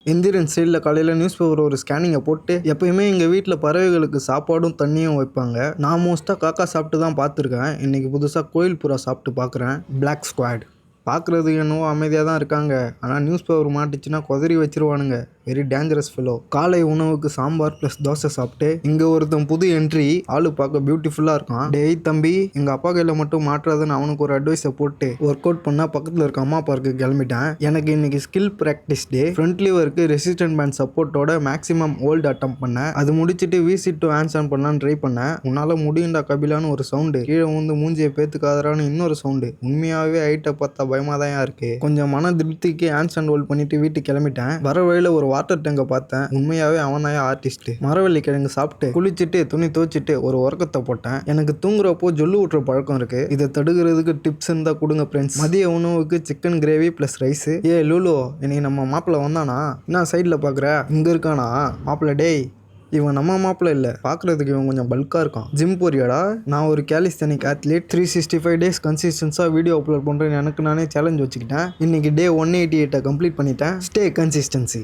எந்திரன் சைடில் காலையில் news paper ஒரு ஸ்கேனிங்கை போட்டு எப்பயுமே எங்கள் வீட்டில் பறவைகளுக்கு சாப்பாடும் தண்ணியும் வைப்பாங்க. நான் மோஸ்ட்டாக காக்கா சாப்பிட்டு தான் பார்த்துருக்கேன். இன்றைக்கி புதுசாக கோயில் புறா சாப்பிட்டு பார்க்குறேன். பிளாக் ஸ்குவாட் பார்க்குறதுக்கு என்னவோ அமைதியாக தான் இருக்காங்க. ஆனால் நியூஸ் பேப்பர் மாட்டிச்சுன்னா கொதறி வச்சிருவானுங்க. Very dangerous fellow. காலை உணவுக்கு சாம்பார் ப்ளஸ் தோசை சாப்பிட்டு இங்கே ஒருத்தன் புது என்ட்ரி. ஆளு பார்க்க பியூட்டிஃபுல்லாக இருக்கான். டேய் தம்பி, எங்கள் அப்பா கையில் மட்டும் மாட்டுறதுன்னு அவனுக்கு ஒரு அட்வைஸை போட்டு ஒர்க் அவுட் பண்ணால் பக்கத்தில் இருக்க அம்மா பார்க்கு கிளம்பிட்டேன். எனக்கு இன்னைக்கு ஸ்கில் ப்ராக்டிஸ் டே. ஃப்ரண்ட் லிவருக்கு ரெசிஸ்டன்ட் பேண்ட் சப்போர்ட்டோட மேக்ஸிமம் ஹோல்டு அட்டம் பண்ணேன். அது முடிச்சுட்டு விசிட் டு ஹேண்ட்ஸ் ஆன் பண்ணலான்னு ட்ரை பண்ணேன். உன்னால் முடியுண்டா கபிலான்னு ஒரு சவுண்டு. கீழே வந்து மூஞ்சியை பேத்துக்காதரான்னு இன்னொரு சவுண்டு. உண்மையாகவே ஹைட்டை பார்த்தா பயமாக தான் இருக்கு. கொஞ்சம் மன திருப்திக்கு ஹேண்ட்ஸ் அண்ட் ஹோல்ட் பண்ணிட்டு வீட்டுக்கு கிளம்பிட்டேன். வர வழியில் ஒரு வாட்டர் டேங்கை பார்த்தேன். உண்மையாவே அவன் தான் ஆர்டிஸ்ட். மரவள்ளி கிழங்கு சாப்பிட்டு குளிச்சுட்டு துணி துவச்சிட்டு ஒரு உறக்கத்தை போட்டேன். எனக்கு தூங்குறப்போ ஜொல்லு ஊட்டுற பழக்கம் இருக்கு. இதை தடுக்கிறதுக்கு டிப்ஸ் இருந்தா கொடுங்க ஃப்ரெண்ட்ஸ். மதிய உணவுக்கு சிக்கன் கிரேவி பிளஸ் ரைஸ். லூலோ, இன்னைக்கு நம்ம மாப்பிள்ள வந்தானா? என்ன சைடில் பார்க்குற? இங்க இருக்கானா மாப்பிள்ள? டேய், இவன் நம்ம மாப்பிள்ள இல்லை, பார்க்குறதுக்கு இவன் கொஞ்சம் பல்காக இருக்கான். ஜிம் போறியாடா? நான் ஒரு கேலிஸ்தனிக் அத்லீட். 365 டேஸ் கன்சிஸ்டன்ஸாக வீடியோ அப்லோட் பண்ணுறேன்னு எனக்கு நானே சேலஞ்ச் வச்சுக்கிட்டேன். இன்னைக்கு டே 188 கம்ப்ளீட் பண்ணிட்டேன். Stay consistency.